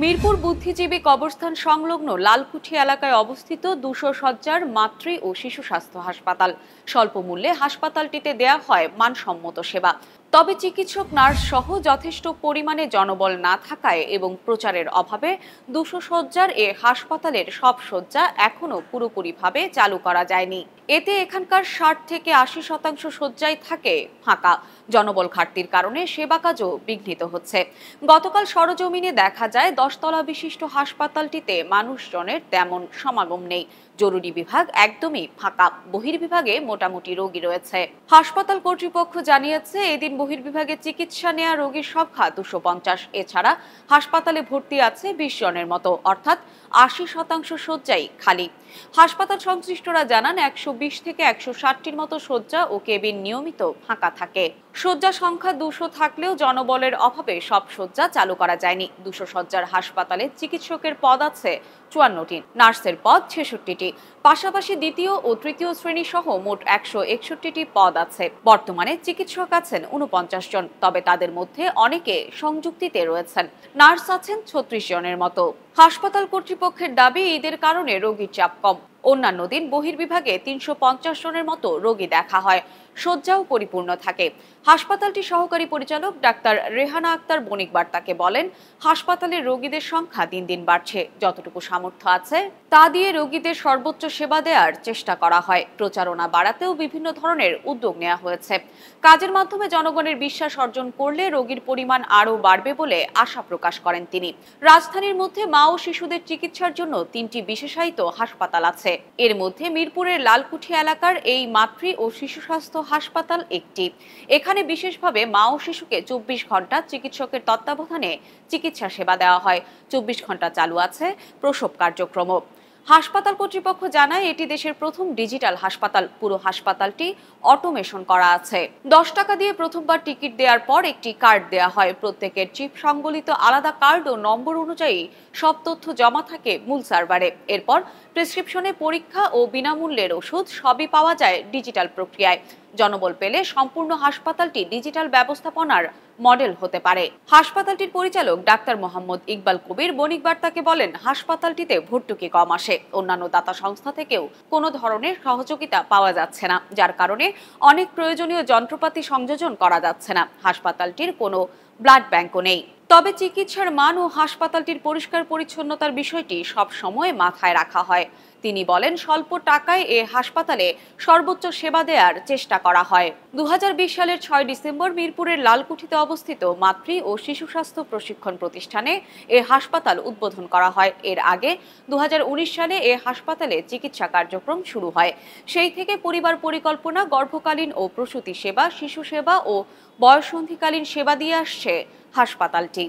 মিরপুর বুদ্ধিজীবী কবরস্থান সংলগ্ন লালকুঠি এলাকায় অবস্থিত ২০০ শয্যার মাতৃ ও শিশু স্বাস্থ্য হাসপাতাল। স্বল্প মূল্যে হাসপাতালটিতে দেয়া হয় মানসম্মত সেবা। তবে চিকিৎসক, নার্স সহ যথেষ্ট পরিমাণে জনবল না থাকায় এবং প্রচারের অভাবে ২০০ শয্যার এ হাসপাতালের সব শয্যা এখনও পুরোপুরিভাবে চালু করা যায়নি। এতে এখানকার ৬০ থেকে ৮০% শয্যাই থাকে ফাঁকা। জনবল ঘাটতির কারণে সেবা কাজও বিঘ্নিত হচ্ছে। গতকাল সরজমিনে দেখা যায় ১০ তলা বিশিষ্ট হাসপাতালটিতে মানুষজনের তেমন সমাগম নেই। জরুরি বিভাগ একদমই ফাঁকা, বহির্বিভাগে মোটামুটি রোগী রয়েছে। হাসপাতাল কর্তৃপক্ষ জানিয়েছে, এদিন বহির্বিভাগে চিকিৎসা নেওয়া রোগীর সংখ্যা ২৫০। এছাড়া হাসপাতালে ভর্তি আছে ২০ জনের মতো, অর্থাৎ ৮০% শয্যাই খালি। হাসপাতাল সংশ্লিষ্টরা জানান, ১২০ থেকে ১৬০টির মতো শয্যা ও কেবিন নিয়মিত ফাঁকা থাকে। শয্যা সংখ্যা ২০০ থাকলেও জনবলের অভাবে সব শয্যা চালু করা যায়নি। ২০০ শয্যার হাসপাতালে চিকিৎসকের পদ আছে ৫৪টি, নার্সের পদ ৬৬টি, পাশাপাশি দ্বিতীয় ও তৃতীয় শ্রেণী সহ মোট ১৬১টি পদ আছে। বর্তমানে চিকিৎসক আছেন ৪৯ জন, তবে তাদের মধ্যে অনেকে সংযুক্তিতে রয়েছেন। নার্স আছেন ৩৬ জনের মতো। হাসপাতাল কর্তৃপক্ষের দাবি, ঈদের কারণে রোগীর চাপ কম। অন্যান্য দিন বহির্বিভাগে ৩৫০ জনের মতো রোগী দেখা হয়, শয্যাও পরিপূর্ণ থাকে। হাসপাতালটির সহকারী পরিচালক ডাক্তার রেহানা আক্তার বণিক বার্তাকে বলেন, হাসপাতালের রোগীদের সংখ্যা দিন দিন বাড়ছে। যতটুকু সামর্থ্য আছে তা দিয়ে রোগীদের সর্বোচ্চ সেবা দেওয়ার চেষ্টা করা হয়। প্রচারণা বাড়াতেও বিভিন্ন ধরনের উদ্যোগ নেওয়া হয়েছে। কাজের মাধ্যমে জনগণের বিশ্বাস অর্জন করলে রোগীর পরিমাণ আরও বাড়বে বলে আশা প্রকাশ করেন তিনি। রাজধানীর মধ্যে মা ও শিশুদের চিকিৎসার জন্য ৩টি বিশেষায়িত হাসপাতাল আছে। এর মধ্যে মিরপুরের লালকুঠি এলাকার এই মাতৃ ও শিশু স্বাস্থ্য হাসপাতাল একটি। এখানে বিশেষভাবে মা ও শিশুকে ২৪ ঘন্টা চিকিৎসকের তত্ত্বাবধানে চিকিৎসা সেবা দেওয়া হয়। ২৪ ঘন্টা চালু আছে প্রসব কার্যক্রম। হাসপাতাল কর্তৃপক্ষ জানায়, এটি দেশের প্রথম ডিজিটাল হাসপাতাল। পুরো হাসপাতালটি অটোমেশন করা আছে। ১০ টাকা দিয়ে প্রথমবার টিকিট দেওয়ার পর একটি কার্ড দেওয়া হয়। প্রত্যেকের চিপ সংবলিত আলাদা কার্ড ও নম্বর অনুযায়ী সব তথ্য জমা থাকে মূল সার্ভারে। এরপর প্রেসক্রিপশনে পরীক্ষা ও বিনামূল্যের ওষুধ সবই পাওয়া যায় ডিজিটাল প্রক্রিয়ায়। জনবল পেলে সম্পূর্ণ হাসপাতালটি ডিজিটাল ব্যবস্থাপনার মডেল হতে পারে। হাসপাতালটির পরিচালক ডাক্তার মোহাম্মদ ইকবাল কবির বণিক বার্তাকে বলেন, হাসপাতালটিতে ভর্তুকি কম আসে। অন্যান্য দাতা সংস্থা থেকেও কোনো ধরনের সহযোগিতা পাওয়া যাচ্ছে না, যার কারণে অনেক প্রয়োজনীয় যন্ত্রপাতি সংযোজন করা যাচ্ছে না। হাসপাতালটির কোনো ব্লাড ব্যাংকও নেই। তবে চিকিৎসার মান ও হাসপাতালটির পরিষ্কার পরিচ্ছন্নতার বিষয়টি সব সময় মাথায় রাখা হয়। তিনি বলেন, স্বল্প টাকায় এ হাসপাতালে সর্বোচ্চ সেবা দেওয়ার চেষ্টা করা হয়। ২০২০ সালের ৬ ডিসেম্বর মিরপুরের লালকুঠিতে অবস্থিত মাতৃ ও শিশু স্বাস্থ্য প্রশিক্ষণ প্রতিষ্ঠানে এ হাসপাতাল উদ্বোধন করা হয়। এর আগে ২০১৯ সালে এ হাসপাতালে চিকিৎসা কার্যক্রম শুরু হয়। সেই থেকে পরিবার পরিকল্পনা, গর্ভকালীন ও প্রসূতি সেবা, শিশু সেবা ও বয়ঃসন্ধিকালীন সেবা দিয়ে আসছে হাসপাতালটি।